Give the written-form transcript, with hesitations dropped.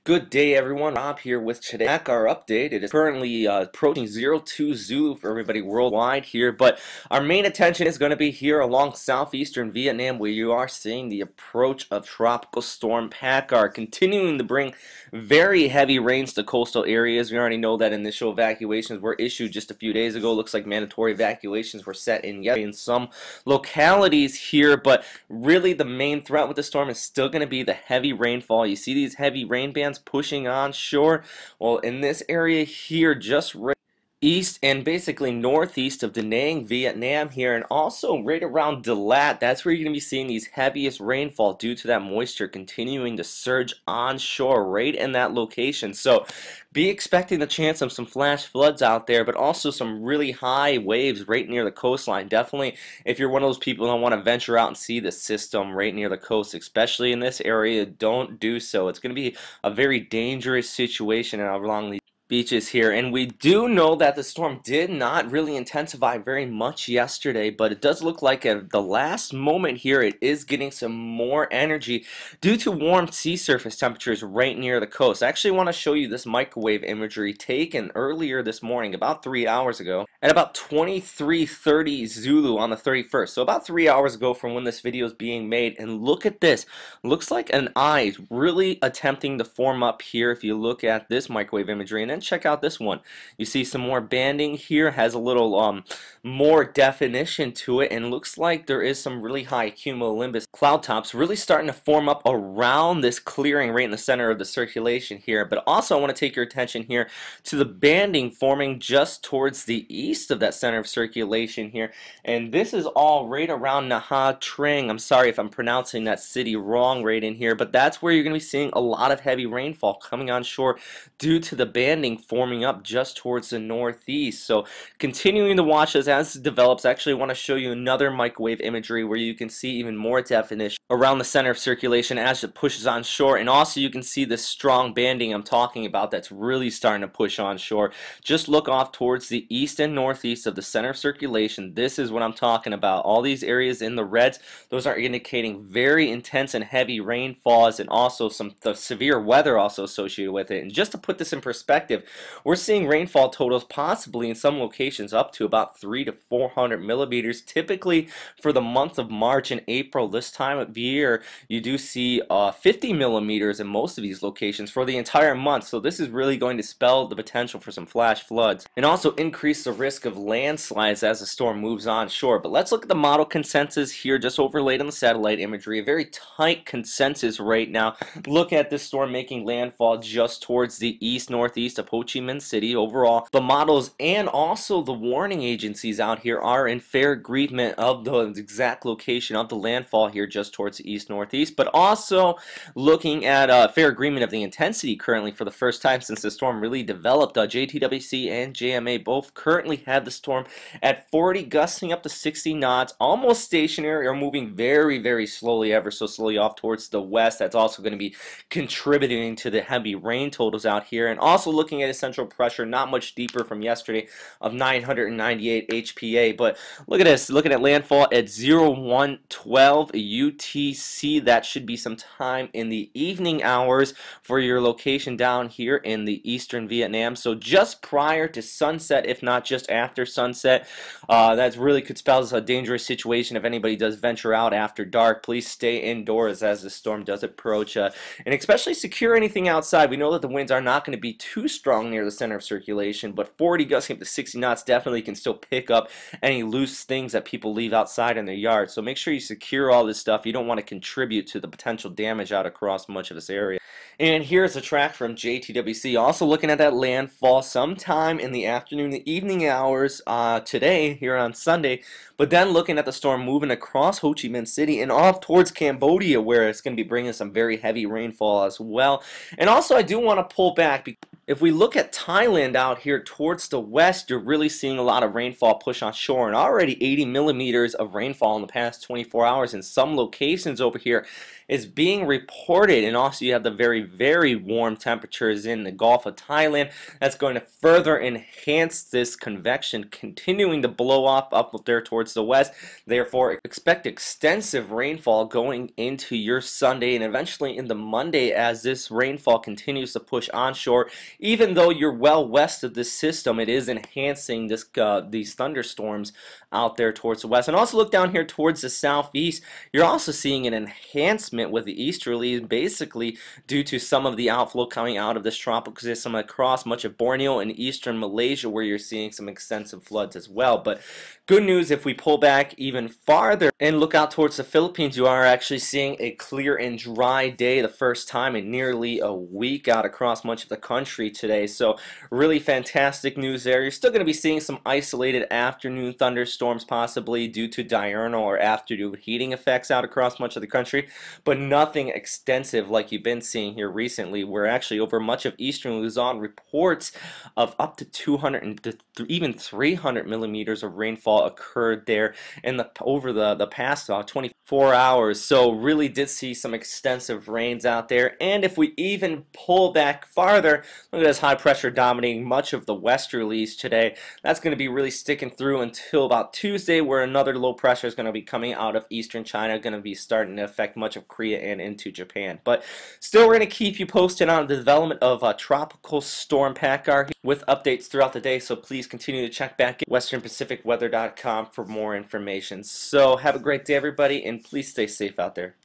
Good day, everyone. Rob here with today's Pakhar update. It is currently approaching 02 Zulu for everybody worldwide here, but our main attention is going to be here along southeastern Vietnam, where you are seeing the approach of Tropical Storm Pakhar, continuing to bring very heavy rains to coastal areas. We already know that initial evacuations were issued just a few days ago. Looks like mandatory evacuations were set in yesterday in some localities here, but really the main threat with the storm is still going to be the heavy rainfall. You see these heavy rain bands pushing onshore. Well, in this area here, just right east and basically northeast of Da Nang, Vietnam here, and also right around Dalat, that's where you're going to be seeing these heaviest rainfall due to that moisture continuing to surge onshore right in that location. So be expecting the chance of some flash floods out there, but also some really high waves right near the coastline. Definitely, if you're one of those people who don't want to venture out and see the system right near the coast, especially in this area, don't do so. It's going to be a very dangerous situation along the beaches here, and we do know that the storm did not really intensify very much yesterday, but it does look like at the last moment here it is getting some more energy due to warm sea surface temperatures right near the coast. I actually want to show you this microwave imagery taken earlier this morning, about 3 hours ago, at about 23:30 Zulu on the 31st, so about 3 hours ago from when this video is being made. And look at this, looks like an eye really attempting to form up here if you look at this microwave imagery. And then check out this one. You see some more banding here, has a little more definition to it, and looks like there is some really high cumulonimbus cloud tops really starting to form up around this clearing right in the center of the circulation here. But also I want to take your attention here to the banding forming just towards the east of that center of circulation here, and this is all right around Nha Trang. I'm sorry if I'm pronouncing that city wrong right in here, but that's where you're going to be seeing a lot of heavy rainfall coming on shore due to the banding forming up just towards the northeast. So continuing to watch as it develops. I actually want to show you another microwave imagery where you can see even more definition around the center of circulation as it pushes on shore, and also you can see the strong banding I'm talking about that's really starting to push on shore. Just look off towards the east and northeast of the center of circulation. This is what I'm talking about. All these areas in the reds, those are indicating very intense and heavy rainfalls, and also some severe weather also associated with it. And just to put this in perspective, we're seeing rainfall totals possibly in some locations up to about 300 to 400 millimeters. Typically for the month of March and April, this time of year, you do see 50 millimeters in most of these locations for the entire month. So this is really going to spell the potential for some flash floods and also increase the risk of landslides as the storm moves onshore. But let's look at the model consensus here, just overlaid on the satellite imagery. A very tight consensus right now. Look at this storm making landfall just towards the east-northeast of Ho Chi Minh City. Overall, the models and also the warning agencies out here are in fair agreement of the exact location of the landfall here just towards the east-northeast, but also looking at fair agreement of the intensity currently for the first time since the storm really developed. JTWC and JMA both currently have the storm at 40, gusting up to 60 knots, almost stationary or moving very, very slowly, ever so slowly off towards the west. That's also going to be contributing to the heavy rain totals out here. And also looking at a central pressure not much deeper from yesterday of 998 HPA. But look at this, looking at landfall at 0112 UTC. That should be some time in the evening hours for your location down here in the eastern Vietnam. So just prior to sunset, if not just after sunset. That really could spell a dangerous situation if anybody does venture out after dark. Please stay indoors as the storm does approach, and especially secure anything outside. We know that the winds are not going to be too strong near the center of circulation, but 40 gusting up to 60 knots definitely can still pick up any loose things that people leave outside in their yard. So make sure you secure all this stuff. You don't want to contribute to the potential damage out across much of this area. And here's a track from JTWC, also looking at that landfall sometime in the afternoon, the evening hours today here on Sunday, but then looking at the storm moving across Ho Chi Minh City and off towards Cambodia, where it's going to be bringing some very heavy rainfall as well. And also I do want to pull back If we look at Thailand out here towards the west, you're really seeing a lot of rainfall push on shore, and already 80 millimeters of rainfall in the past 24 hours in some locations over here is being reported. And also you have the very, very warm temperatures in the Gulf of Thailand. That's going to further enhance this convection continuing to blow up there towards the west. Therefore, expect extensive rainfall going into your Sunday and eventually into Monday as this rainfall continues to push onshore. Even though you're well west of this system, it is enhancing these thunderstorms out there towards the west. And also look down here towards the southeast. You're also seeing an enhancement with the easterlies, basically due to some of the outflow coming out of this tropical system across much of Borneo and eastern Malaysia, where you're seeing some extensive floods as well. But good news, if we pull back even farther and look out towards the Philippines, you are actually seeing a clear and dry day, the first time in nearly a week out across much of the country today. So really fantastic news there. You're still going to be seeing some isolated afternoon thunderstorms possibly due to diurnal or afternoon heating effects out across much of the country, but nothing extensive like you've been seeing here recently, where actually over much of eastern Luzon reports of up to 200 and even 300 millimeters of rainfall occurred there in over the past 24 hours. So really did see some extensive rains out there. And if we even pull back farther, look at this high pressure dominating much of the westerlies today. That's going to be really sticking through until about Tuesday, where another low pressure is going to be coming out of eastern China, going to be starting to affect much of Korea and into Japan. But still, we're going to keep you posted on the development of Tropical Storm Pakhar with updates throughout the day. So please continue to check back at westernpacificweather.com for more information. So have a great day, everybody, and please stay safe out there.